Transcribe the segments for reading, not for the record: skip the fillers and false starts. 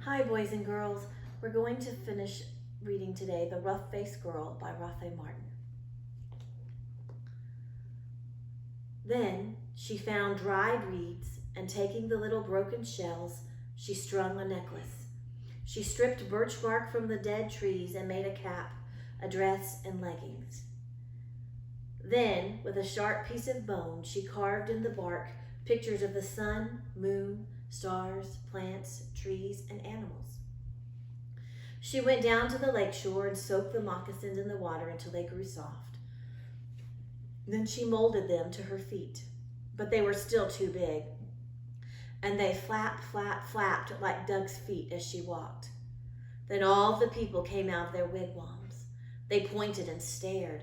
Hi, boys and girls. We're going to finish reading today The Rough-Faced Girl by Rotha Martin. Then she found dried reeds, and taking the little broken shells, she strung a necklace. She stripped birch bark from the dead trees and made a cap, a dress, and leggings. Then, with a sharp piece of bone, she carved in the bark pictures of the sun, moon, stars, plants, trees, and animals. She went down to the lakeshore and soaked the moccasins in the water until they grew soft. Then she molded them to her feet, but they were still too big, and they flapped like duck's feet as she walked. Then all the people came out of their wigwams. They pointed and stared.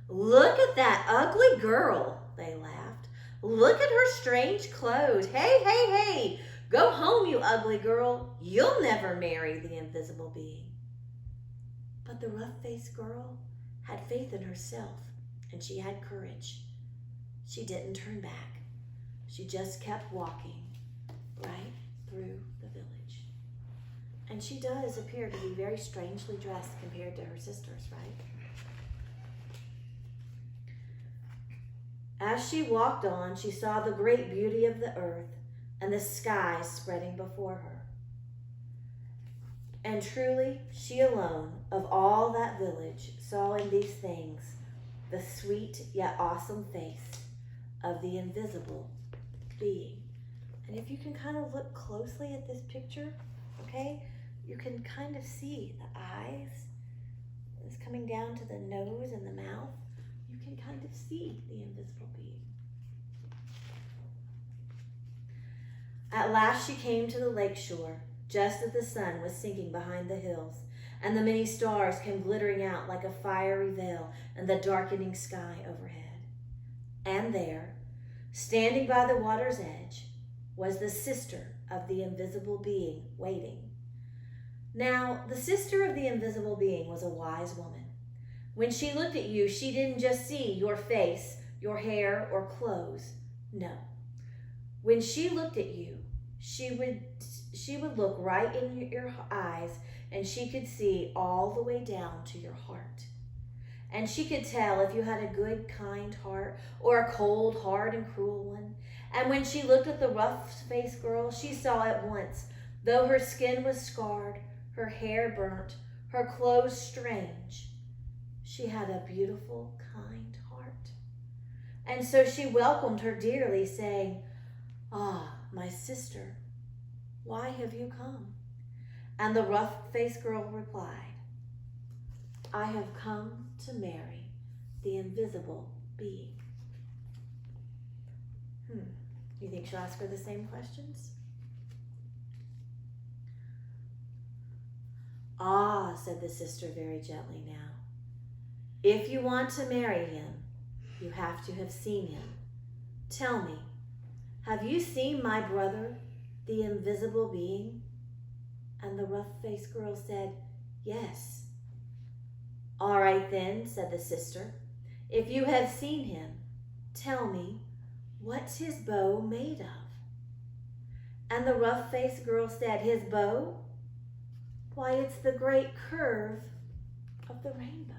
"Look at that ugly girl," they laughed. "Look at her strange clothes. Hey, hey, hey, go home, you ugly girl. You'll never marry the invisible being." But the rough-faced girl had faith in herself, and she had courage. She didn't turn back. She just kept walking right through the village. And she does appear to be very strangely dressed compared to her sisters, right? As she walked on, she saw the great beauty of the earth and the sky spreading before her. And truly, she alone, of all that village, saw in these things the sweet yet awesome face of the invisible being. And if you can kind of look closely at this picture, okay, you can kind of see the eyes. It's coming down to the nose and the mouth. You can kind of see the invisible being. At last she came to the lakeshore, just as the sun was sinking behind the hills, and the many stars came glittering out like a fiery veil in the darkening sky overhead. And there, standing by the water's edge, was the sister of the invisible being waiting. Now, the sister of the invisible being was a wise woman. When she looked at you, she didn't just see your face, your hair, or clothes. No. When she looked at you, she would look right in your eyes, and she could see all the way down to your heart. And she could tell if you had a good, kind heart or a cold, hard, and cruel one. And when she looked at the rough-faced girl, she saw at once, though her skin was scarred, her hair burnt, her clothes strange, she had a beautiful, kind heart. And so she welcomed her dearly, saying, "Ah, my sister, why have you come?" And the rough-faced girl replied, "I have come to marry the invisible being." You think she'll ask her the same questions? "Ah," said the sister very gently now, "if you want to marry him, you have to have seen him. Tell me, have you seen my brother, the invisible being?" And the rough-faced girl said, "Yes." "All right then," said the sister, "if you have seen him, tell me, what's his bow made of?" And the rough-faced girl said, "His bow? Why, it's the great curve of the rainbow."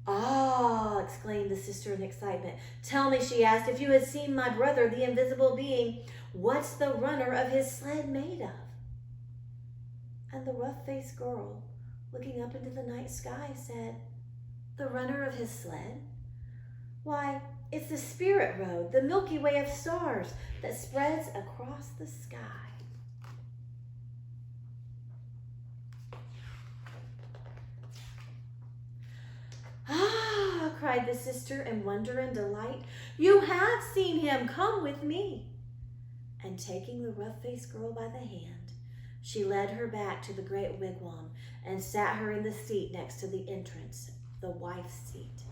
"Ah," exclaimed the sister in excitement. "Tell me," she asked, "if you had seen my brother, the invisible being, what's the runner of his sled made of?" And the rough-faced girl, looking up into the night sky, said, "The runner of his sled? Why, it's the spirit road, the Milky Way of stars that spreads across the sky." "Ah," cried the sister in wonder and delight, "you have seen him. Come with me." And taking the rough-faced girl by the hand, she led her back to the great wigwam and sat her in the seat next to the entrance, the wife's seat.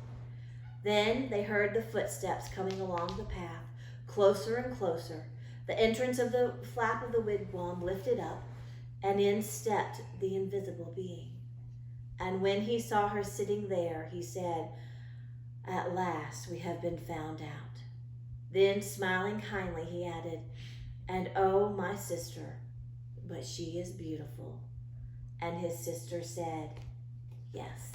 Then they heard the footsteps coming along the path, closer and closer. The entrance of the flap of the wigwam lifted up, and in stepped the invisible being. And when he saw her sitting there, he said, At last we have been found out." Then, smiling kindly, he added, "And oh, my sister, but she is beautiful." And his sister said, "Yes."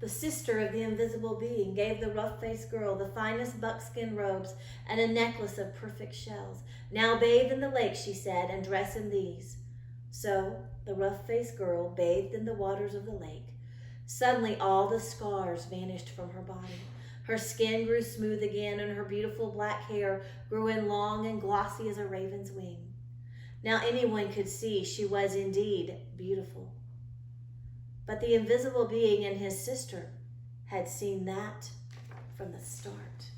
The sister of the invisible being gave the rough-faced girl the finest buckskin robes and a necklace of perfect shells. "Now bathe in the lake," she said, "and dress in these." So the rough-faced girl bathed in the waters of the lake. Suddenly all the scars vanished from her body. Her skin grew smooth again, and her beautiful black hair grew in long and glossy as a raven's wing. Now anyone could see she was indeed beautiful. But the invisible being and his sister had seen that from the start.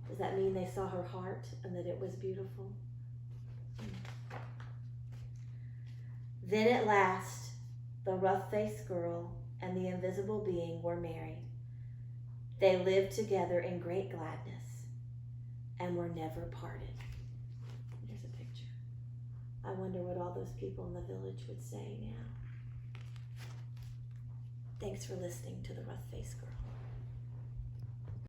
Does that mean they saw her heart and that it was beautiful? Then at last, the rough-faced girl and the invisible being were married. They lived together in great gladness and were never parted. There's a picture. I wonder what all those people in the village would say now. Thanks for listening to The Rough-Faced Girl.